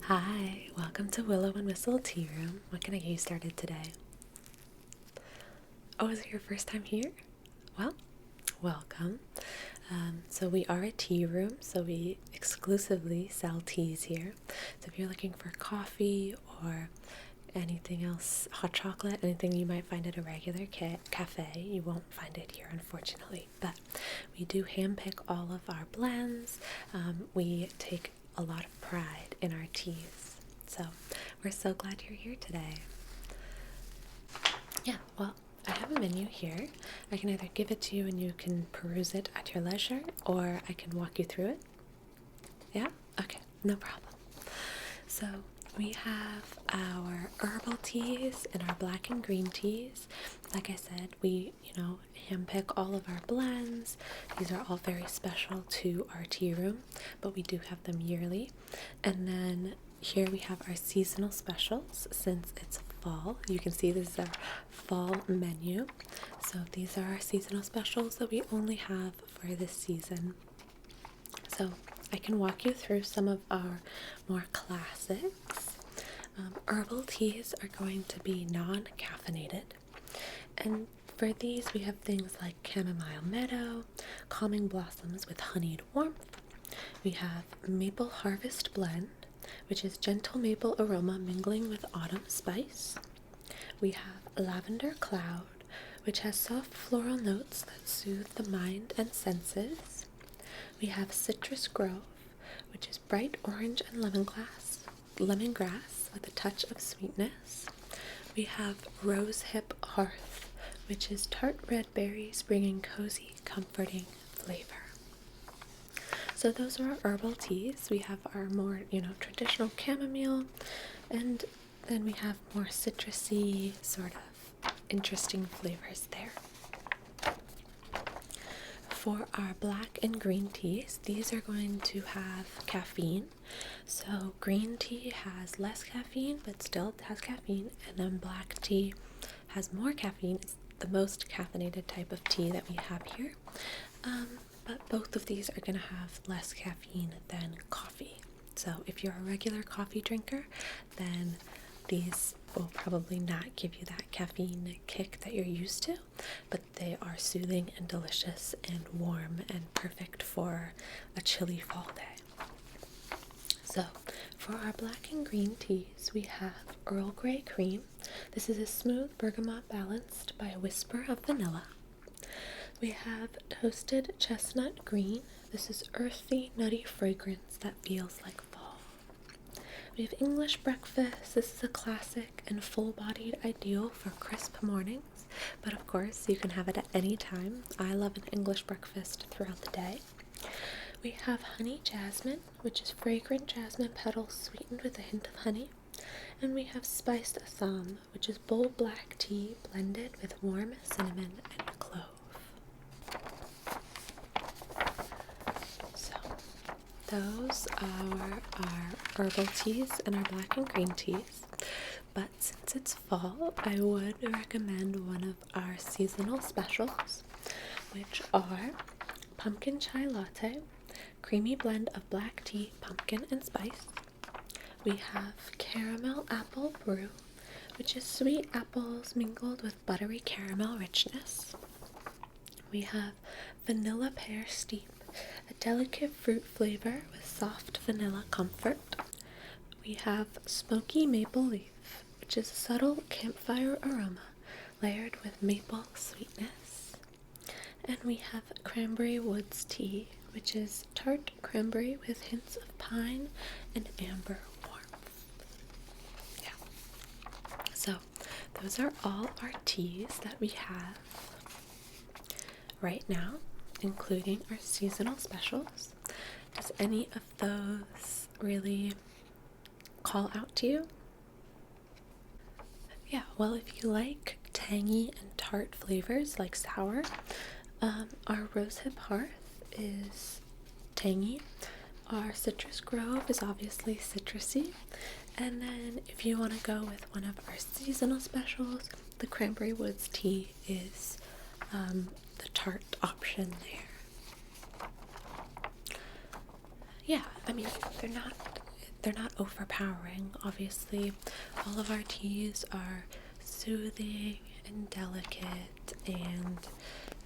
Hi, welcome to Willow and Whistle Tea Room. What can I get you started today? Oh, is it your first time here? Well, welcome. So we are a tea room, so we exclusively sell teas here. So if you're looking for coffee or anything else, hot chocolate, anything you might find at a regular cafe, you won't find it here, unfortunately. But we do handpick all of our blends. We take a lot of pride in our teas. So we're so glad you're here today. Yeah, well, I have a menu here. I can either give it to you and you can peruse it at your leisure, or I can walk you through it. Yeah? Okay, no problem. So we have our herbal teas and our black and green teas. Like I said, we, handpick all of our blends. These are all very special to our tea room, but we do have them yearly. And then here we have our seasonal specials. Since it's fall, you can see this is our fall menu. So these are our seasonal specials that we only have for this season. So I can walk you through some of our more classics. Herbal teas are going to be non-caffeinated. And for these, we have things like chamomile meadow, calming blossoms with honeyed warmth. We have maple harvest blend, which is gentle maple aroma mingling with autumn spice. We have lavender cloud, which has soft floral notes that soothe the mind and senses. We have citrus grove, which is bright orange and lemongrass with a touch of sweetness. We have rose hip hearth, which is tart red berries bringing cozy, comforting flavor. So those are our herbal teas. We have our more, traditional chamomile, and then we have more citrusy, sort of interesting flavors there. For our black and green teas, these are going to have caffeine. So green tea has less caffeine, but still has caffeine, and then black tea has more caffeine. It's the most caffeinated type of tea that we have here. But both of these are going to have less caffeine than coffee. So if you're a regular coffee drinker, then these will probably not give you that caffeine kick that you're used to, but they are soothing and delicious and warm and perfect for a chilly fall day. So for our black and green teas, we have Earl Grey Cream. This is a smooth bergamot balanced by a whisper of vanilla. We have Toasted Chestnut Green. This is earthy, nutty fragrance that feels like fall. We have English Breakfast. This is a classic and full-bodied ideal for crisp mornings, but of course you can have it at any time. I love an English breakfast throughout the day. We have Honey Jasmine, which is fragrant jasmine petals sweetened with a hint of honey. And we have Spiced Assam, which is bold black tea blended with warm cinnamon and clove. So those are our herbal teas and our black and green teas. But since it's fall, I would recommend one of our seasonal specials, which are Pumpkin Chai Latte, creamy blend of black tea, pumpkin, and spice. We have Caramel Apple Brew, which is sweet apples mingled with buttery caramel richness. We have Vanilla Pear Steep, a delicate fruit flavor with soft vanilla comfort. We have Smoky Maple Leaf, which is a subtle campfire aroma layered with maple sweetness. And we have Cranberry Woods Tea, which is tart cranberry with hints of pine and amber warmth. Yeah. So those are all our teas that we have right now, including our seasonal specials. Does any of those really call out to you? Yeah, well, if you like tangy and tart flavors like sour, our Rosehip Hearth is tangy. Our Citrus Grove is obviously citrusy. And then if you want to go with one of our seasonal specials, the Cranberry Woods tea is the tart option there. Yeah, I mean, they're not they're not overpowering. Obviously, all of our teas are soothing and delicate and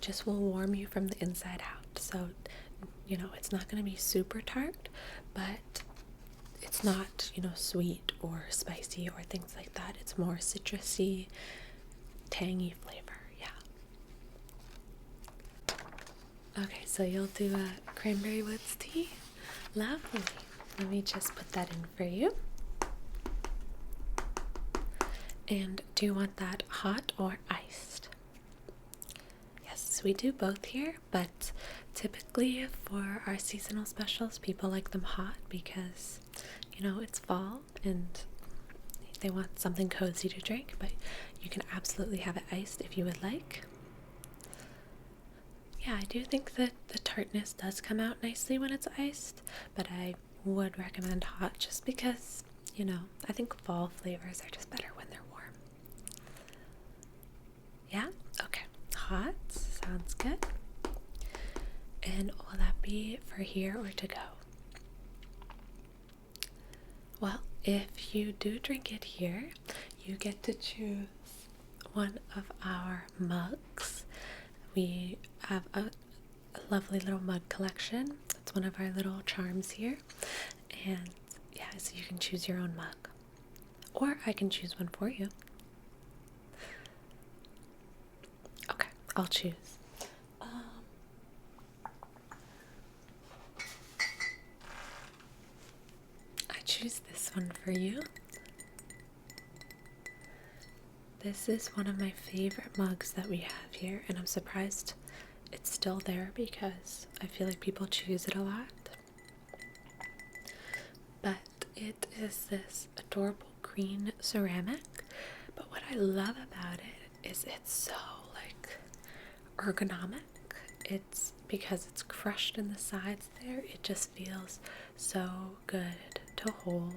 just will warm you from the inside out. So, you know, it's not going to be super tart, but it's not, you know, sweet or spicy or things like that. It's more citrusy, tangy flavor. Yeah. Okay, so you'll do a cranberry woods tea. Lovely. Let me just put that in for you. And do you want that hot or iced? Yes, we do both here, but typically for our seasonal specials, people like them hot because, you know, it's fall and they want something cozy to drink, but you can absolutely have it iced if you would like. Yeah, I do think that the tartness does come out nicely when it's iced, but I would recommend hot just because, you know, I think fall flavors are just better when they're warm. Yeah? Okay. Hot. Sounds good. And will that be for here or to go? Well, if you do drink it here, you get to choose one of our mugs. We have a lovely little mug collection. It's one of our little charms here. And yeah, so you can choose your own mug. Or I can choose one for you. Okay, I'll choose. I choose this one for you. This is one of my favorite mugs that we have here, and I'm surprised it's still there because I feel like people choose it a lot. But it is this adorable green ceramic, but what I love about it is it's so like ergonomic. It's because it's crushed in the sides there, it just feels so good to hold.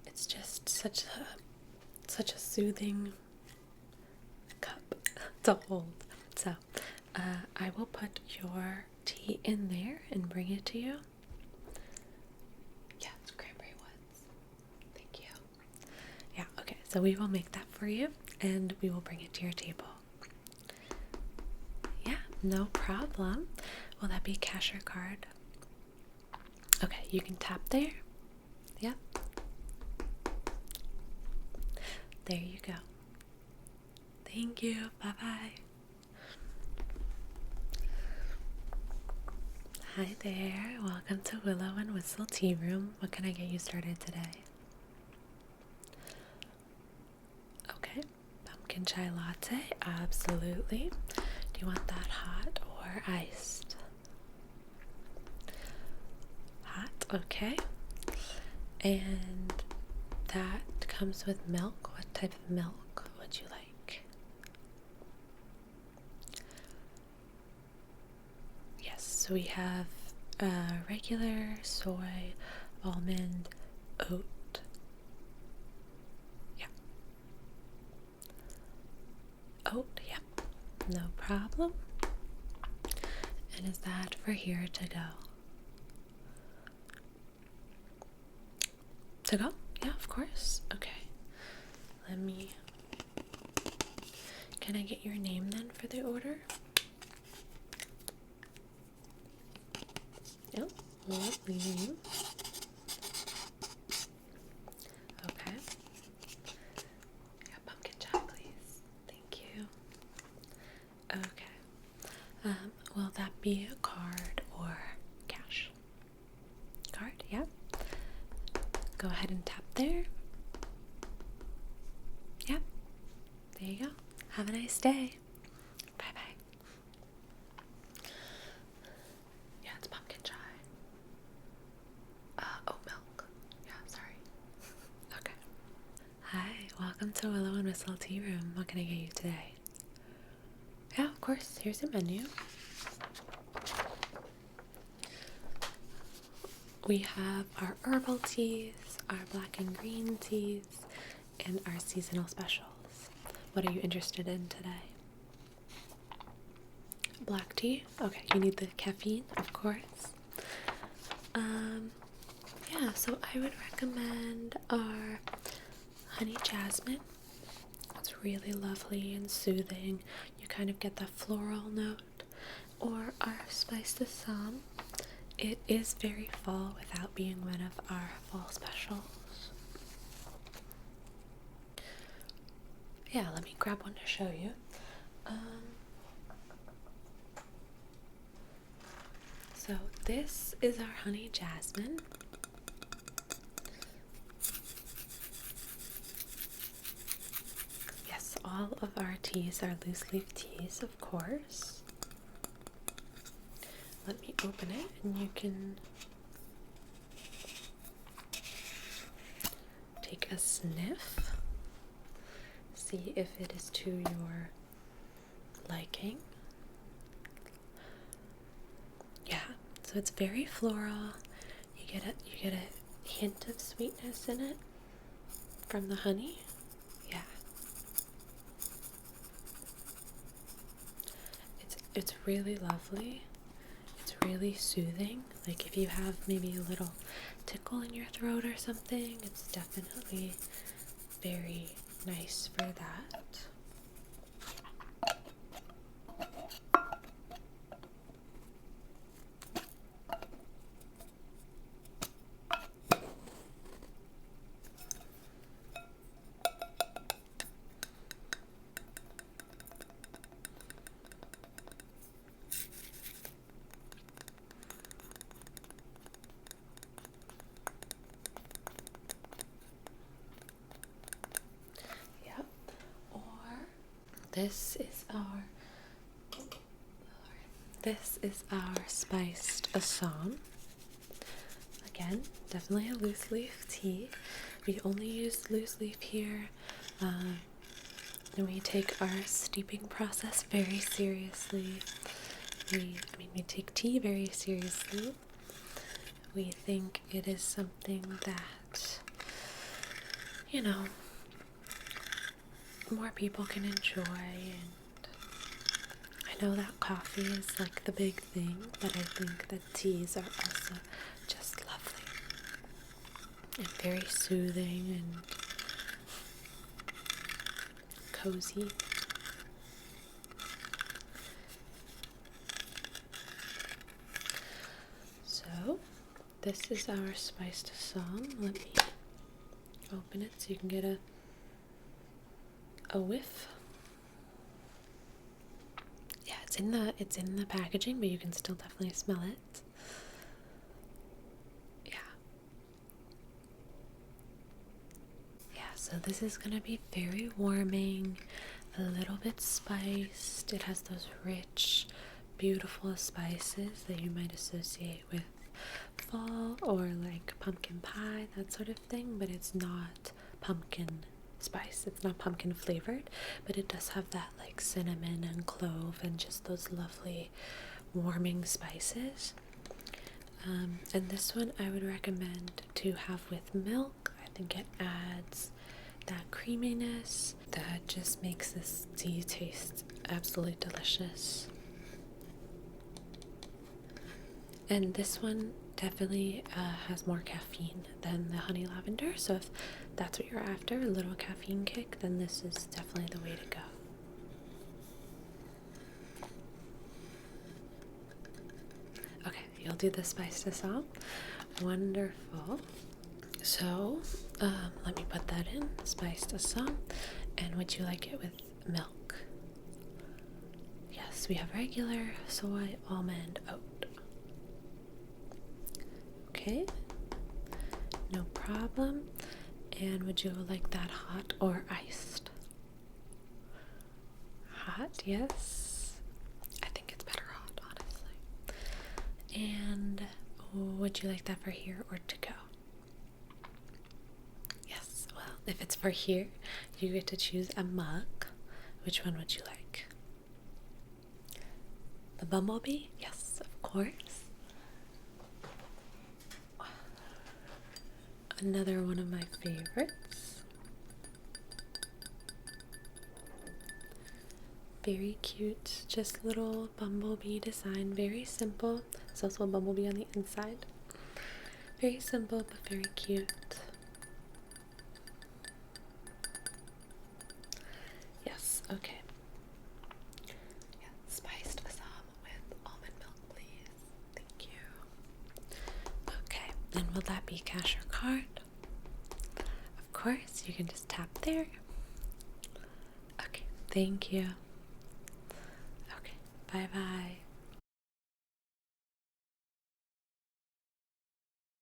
It's just such a soothing cup to hold. So I will put your tea in there and bring it to you. Yeah, it's cranberry woods. Thank you. Yeah, okay, so we will make that for you and we will bring it to your table. Yeah, no problem. Will that be cash or card? Okay, you can tap there. Yeah. There you go. Thank you. Bye-bye. Hi there. Welcome to Willow and Whistle Tea Room. What can I get you started today? Okay. Pumpkin chai latte. Absolutely. Do you want that hot or iced? Hot. Okay. And that comes with milk. What type of milk would you like? Yes, so we have regular, soy, almond, oat. Yeah. Oat, yep. No problem. And is that for here to go? To go? Yeah, of course. Okay. Can I get your name then for the order? Yep. Lovely name. Okay. Yeah, pumpkin chai, please. Thank you. Okay. Will that be a card or cash? Card, yeah. Go ahead and tap there. Yep. There you go. Have a nice day. Bye-bye. Yeah, it's pumpkin chai. Oat milk. Yeah, sorry. Okay. Hi, welcome to Willow and Whistle Tea Room. What can I get you today? Yeah, of course. Here's the menu. We have our herbal teas, our black and green teas, and our seasonal specials. What are you interested in today? Black tea? Okay, you need the caffeine, of course. Yeah, so I would recommend our honey jasmine. It's really lovely and soothing. You kind of get that floral note. Or our spice Assam. It is very fall without being one of our fall specials. Yeah, let me grab one to show you. So this is our honey jasmine. Yes, all of our teas are loose leaf teas, of course. Let me open it and you can take a sniff. See if it is to your liking. Yeah, so it's very floral. You get a hint of sweetness in it from the honey. Yeah. It's really lovely. It's really soothing. Like if you have maybe a little tickle in your throat or something, it's definitely very nice for that. Yep. Or this is our spiced Assam. Again, definitely a loose leaf tea. We only use loose leaf here, and we take our steeping process very seriously. We take tea very seriously. We think it is something that, more people can enjoy, and I know that coffee is like the big thing, but I think that teas are also just lovely and very soothing and cozy. So this is our spiced Assam. Let me open it so you can get a whiff. Yeah, it's in the packaging, but you can still definitely smell it. Yeah. Yeah, so this is gonna be very warming, a little bit spiced. It has those rich, beautiful spices that you might associate with fall or like pumpkin pie, that sort of thing, but it's not pumpkin spice. It's not pumpkin flavored, but it does have that like cinnamon and clove and just those lovely warming spices. And this one I would recommend to have with milk. I think it adds that creaminess that just makes this tea taste absolutely delicious. And this one definitely has more caffeine than the honey lavender, so if that's what you're after, a little caffeine kick, then this is definitely the way to go. Okay, you'll do the spiced Assam. Wonderful. So let me put that in, spiced Assam. And would you like it with milk? Yes, we have regular, soy, almond, oat. Okay, no problem. And would you like that hot or iced? Hot, yes. I think it's better hot, honestly. And would you like that for here or to go? Yes, well, if it's for here, you get to choose a mug. Which one would you like? The bumblebee? Yes, of course. Another one of my favorites. very cute, just little bumblebee design, very simple. There's also a bumblebee on the inside. Very simple but very cute. Yes, okay. Yeah, spiced some with almond milk, please. Thank you. Okay, and will that be cash or card? Of course, you can just tap there. Okay, thank you. Okay, bye bye.